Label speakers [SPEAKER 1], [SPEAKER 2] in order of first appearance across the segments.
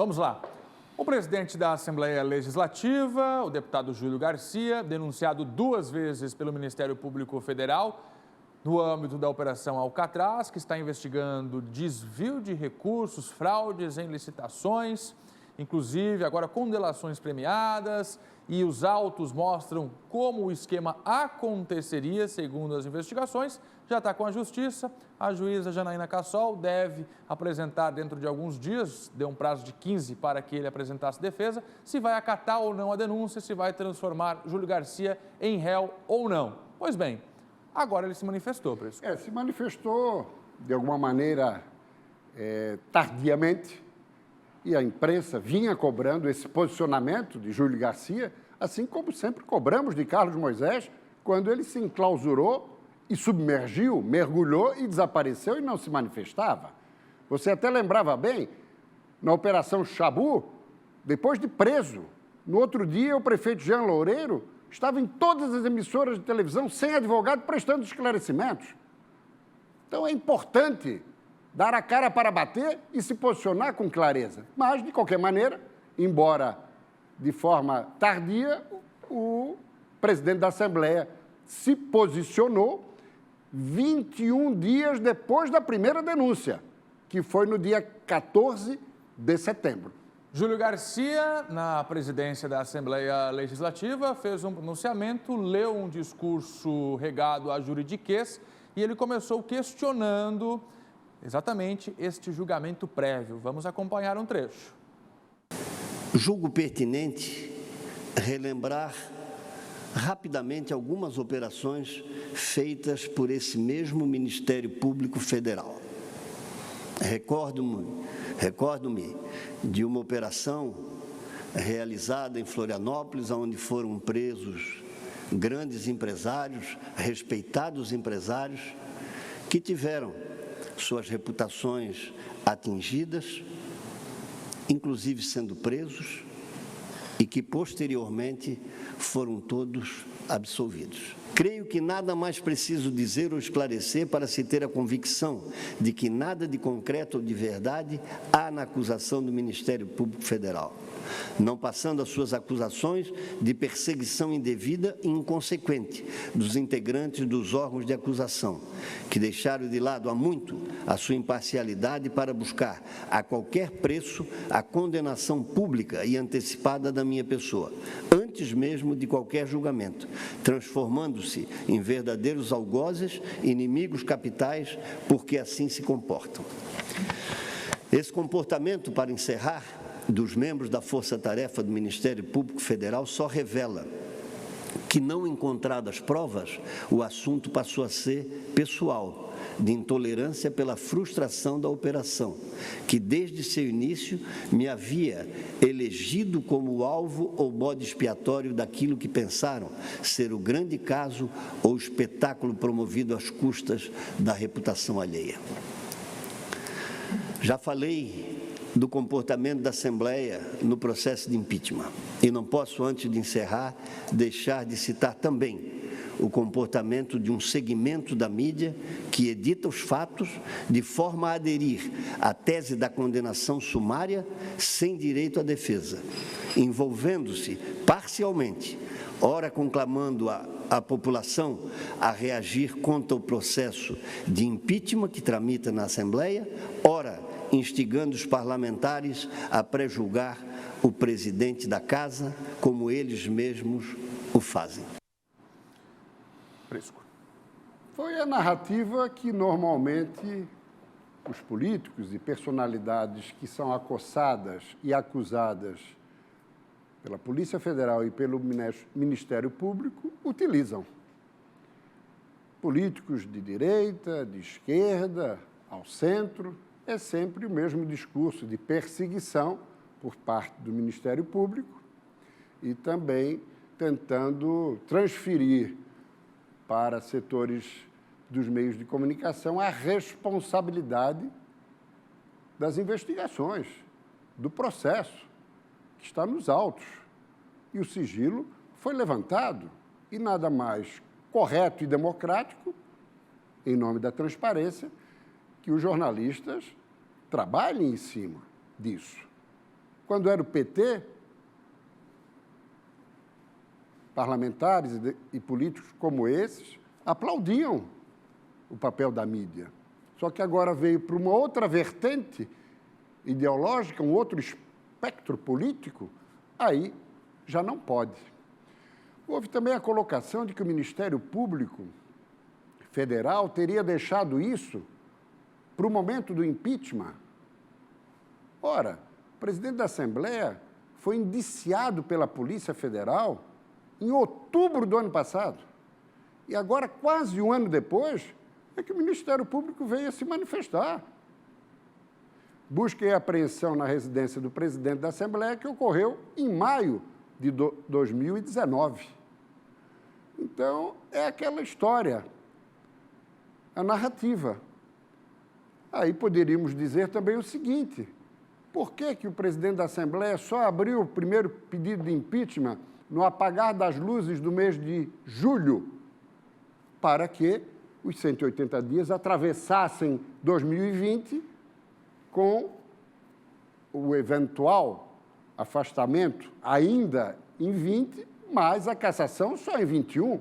[SPEAKER 1] Vamos lá. O presidente da Assembleia Legislativa, o deputado Júlio Garcia, denunciado 2 vezes pelo Ministério Público Federal no âmbito da Operação Alcatraz, que está investigando desvio de recursos, fraudes em licitações, inclusive agora com delações premiadas, e os autos mostram como o esquema aconteceria, segundo as investigações. Já está com a Justiça. A juíza Janaína Cassol deve apresentar dentro de alguns dias, deu um prazo de 15 para que ele apresentasse defesa, se vai acatar ou não a denúncia, se vai transformar Júlio Garcia em réu ou não. Pois bem, agora ele se manifestou, Prisco.
[SPEAKER 2] Se manifestou de alguma maneira tardiamente, e a imprensa vinha cobrando esse posicionamento de Júlio Garcia, assim como sempre cobramos de Carlos Moisés, quando ele se enclausurou e submergiu, mergulhou e desapareceu e não se manifestava. Você até lembrava bem, na Operação Chabu, depois de preso, no outro dia o prefeito Jean Loureiro estava em todas as emissoras de televisão sem advogado prestando esclarecimentos. Então é importante dar a cara para bater e se posicionar com clareza. Mas, de qualquer maneira, embora de forma tardia, o presidente da Assembleia se posicionou 21 dias depois da primeira denúncia, que foi no dia 14 de setembro.
[SPEAKER 1] Júlio Garcia, na presidência da Assembleia Legislativa, fez um pronunciamento, leu um discurso regado a juridiquês e ele começou questionando exatamente este julgamento prévio. Vamos acompanhar um trecho.
[SPEAKER 3] Julgo pertinente relembrar rapidamente algumas operações feitas por esse mesmo Ministério Público Federal. Recordo-me de uma operação realizada em Florianópolis, onde foram presos grandes empresários, respeitados empresários, que tiveram suas reputações atingidas, inclusive sendo presos, e que posteriormente foram todos absolvidos. Creio que nada mais preciso dizer ou esclarecer para se ter a convicção de que nada de concreto ou de verdade há na acusação do Ministério Público Federal, não passando as suas acusações de perseguição indevida e inconsequente dos integrantes dos órgãos de acusação, que deixaram de lado há muito a sua imparcialidade para buscar, a qualquer preço, a condenação pública e antecipada da minha pessoa, antes mesmo de qualquer julgamento, transformando-se em verdadeiros algozes, inimigos capitais, porque assim se comportam. Esse comportamento, para encerrar, dos membros da Força-Tarefa do Ministério Público Federal só revela que, não encontradas provas, o assunto passou a ser pessoal, de intolerância pela frustração da operação, que desde seu início me havia elegido como alvo ou bode expiatório daquilo que pensaram ser o grande caso ou espetáculo promovido às custas da reputação alheia. Já falei do comportamento da Assembleia no processo de impeachment. E não posso, antes de encerrar, deixar de citar também o comportamento de um segmento da mídia que edita os fatos de forma a aderir à tese da condenação sumária sem direito à defesa, envolvendo-se parcialmente, ora conclamando a população a reagir contra o processo de impeachment que tramita na Assembleia, ora instigando os parlamentares a pré-julgar o presidente da Casa, como eles mesmos o fazem.
[SPEAKER 1] Prisco.
[SPEAKER 2] Foi a narrativa que normalmente os políticos e personalidades que são acossadas e acusadas pela Polícia Federal e pelo Ministério Público utilizam. Políticos de direita, de esquerda, ao centro, é sempre o mesmo discurso de perseguição por parte do Ministério Público e também tentando transferir para setores dos meios de comunicação a responsabilidade das investigações, do processo, que está nos autos. E o sigilo foi levantado, e nada mais correto e democrático, em nome da transparência, que os jornalistas trabalhem em cima disso. quando era o PT, parlamentares e políticos como esses aplaudiam o papel da mídia. Só que agora veio para uma outra vertente ideológica, um outro espectro político, aí já não pode. Houve também a colocação de que o Ministério Público Federal teria deixado isso para o momento do impeachment. Ora, o presidente da Assembleia foi indiciado pela Polícia Federal em outubro do ano passado. E agora, quase um ano depois, é que o Ministério Público veio a se manifestar. Busca e apreensão na residência do presidente da Assembleia, que ocorreu em maio de 2019. Então, é aquela história, a narrativa. Aí poderíamos dizer também o seguinte: por que o presidente da Assembleia só abriu o primeiro pedido de impeachment no apagar das luzes do mês de julho, para que os 180 dias atravessassem 2020 com o eventual afastamento ainda em 20, mas a cassação só em 21,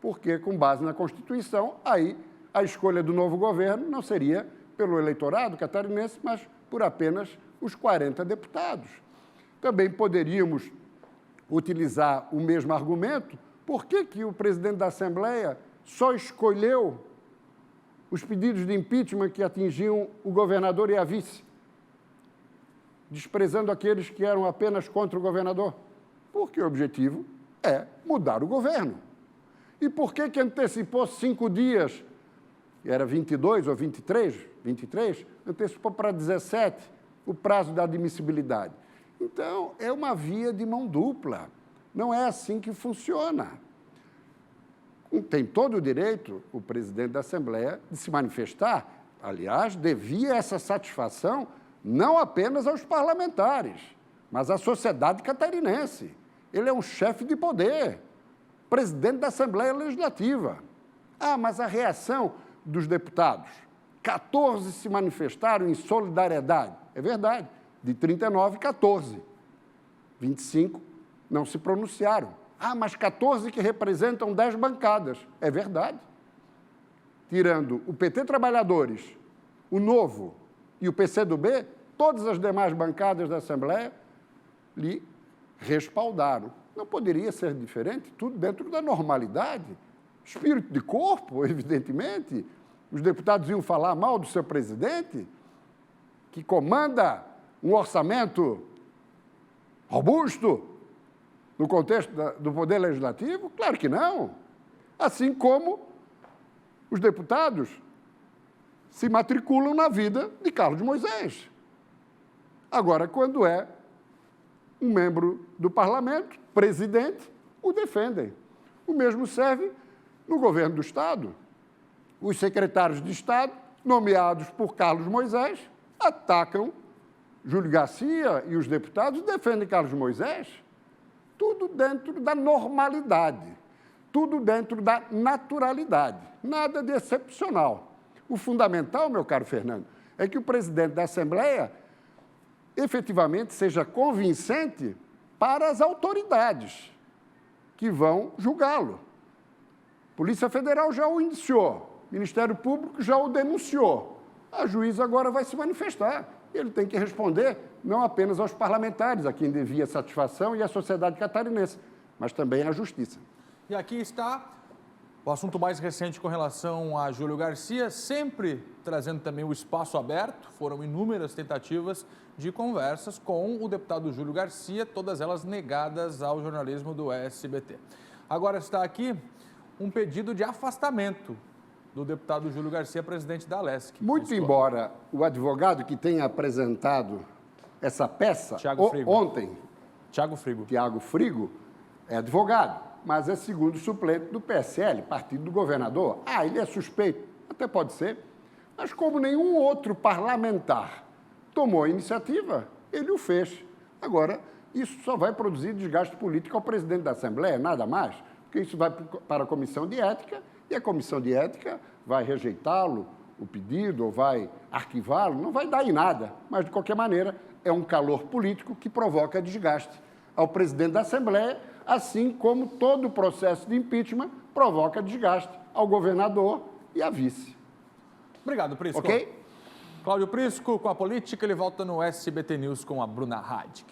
[SPEAKER 2] porque, com base na Constituição, aí a escolha do novo governo não seria pelo eleitorado catarinense, mas por apenas os 40 deputados. Também poderíamos utilizar o mesmo argumento. Por que o presidente da Assembleia só escolheu os pedidos de impeachment que atingiam o governador e a vice, desprezando aqueles que eram apenas contra o governador? Porque o objetivo é mudar o governo. E por que antecipou 5 dias? Era 22 ou 23, antecipou para 17 o prazo da admissibilidade. Então, é uma via de mão dupla. Não é assim que funciona. Tem todo o direito o presidente da Assembleia de se manifestar. Aliás, devia essa satisfação não apenas aos parlamentares, mas à sociedade catarinense. Ele é um chefe de poder, presidente da Assembleia Legislativa. Ah, mas a reação dos deputados, 14 se manifestaram em solidariedade. É verdade, de 39, 14. 25 não se pronunciaram. Ah, mas 14 que representam 10 bancadas. É verdade. Tirando o PT Trabalhadores, o Novo e o PCdoB, todas as demais bancadas da Assembleia lhe respaldaram. Não poderia ser diferente, tudo dentro da normalidade. Espírito de corpo, evidentemente. Os deputados iam falar mal do seu presidente, que comanda um orçamento robusto no contexto do Poder Legislativo? Claro que não. Assim como os deputados se matriculam na vida de Carlos Moisés. Agora, quando é um membro do parlamento, presidente, o defendem. O mesmo serve no governo do Estado. Os secretários de Estado, nomeados por Carlos Moisés, atacam Júlio Garcia e os deputados defendem Carlos Moisés. Tudo dentro da normalidade, tudo dentro da naturalidade, nada de excepcional. O fundamental, meu caro Fernando, é que o presidente da Assembleia efetivamente seja convincente para as autoridades que vão julgá-lo. Polícia Federal já o indiciou, Ministério Público já o denunciou. A juíza agora vai se manifestar. Ele tem que responder não apenas aos parlamentares, a quem devia satisfação, e à sociedade catarinense, mas também à Justiça.
[SPEAKER 1] E aqui está o assunto mais recente com relação a Júlio Garcia, sempre trazendo também o espaço aberto. Foram inúmeras tentativas de conversas com o deputado Júlio Garcia, todas elas negadas ao jornalismo do SBT. Agora está aqui um pedido de afastamento do deputado Júlio Garcia, presidente da Alesc.
[SPEAKER 2] Muito embora o advogado que tenha apresentado essa peça ontem, Tiago Frigo, é advogado, mas é segundo suplente do PSL, partido do governador. Ah, ele é suspeito? Até pode ser. Mas como nenhum outro parlamentar tomou a iniciativa, ele o fez. Agora, isso só vai produzir desgaste político ao presidente da Assembleia, nada mais, porque isso vai para a Comissão de Ética, e a Comissão de Ética vai rejeitá-lo o pedido ou vai arquivá-lo, não vai dar em nada. Mas, de qualquer maneira, é um calor político que provoca desgaste ao presidente da Assembleia, assim como todo o processo de impeachment provoca desgaste ao governador e à vice.
[SPEAKER 1] Obrigado, Prisco.
[SPEAKER 2] Ok?
[SPEAKER 1] Cláudio Prisco, com a política, ele volta no SBT News com a Bruna Radke.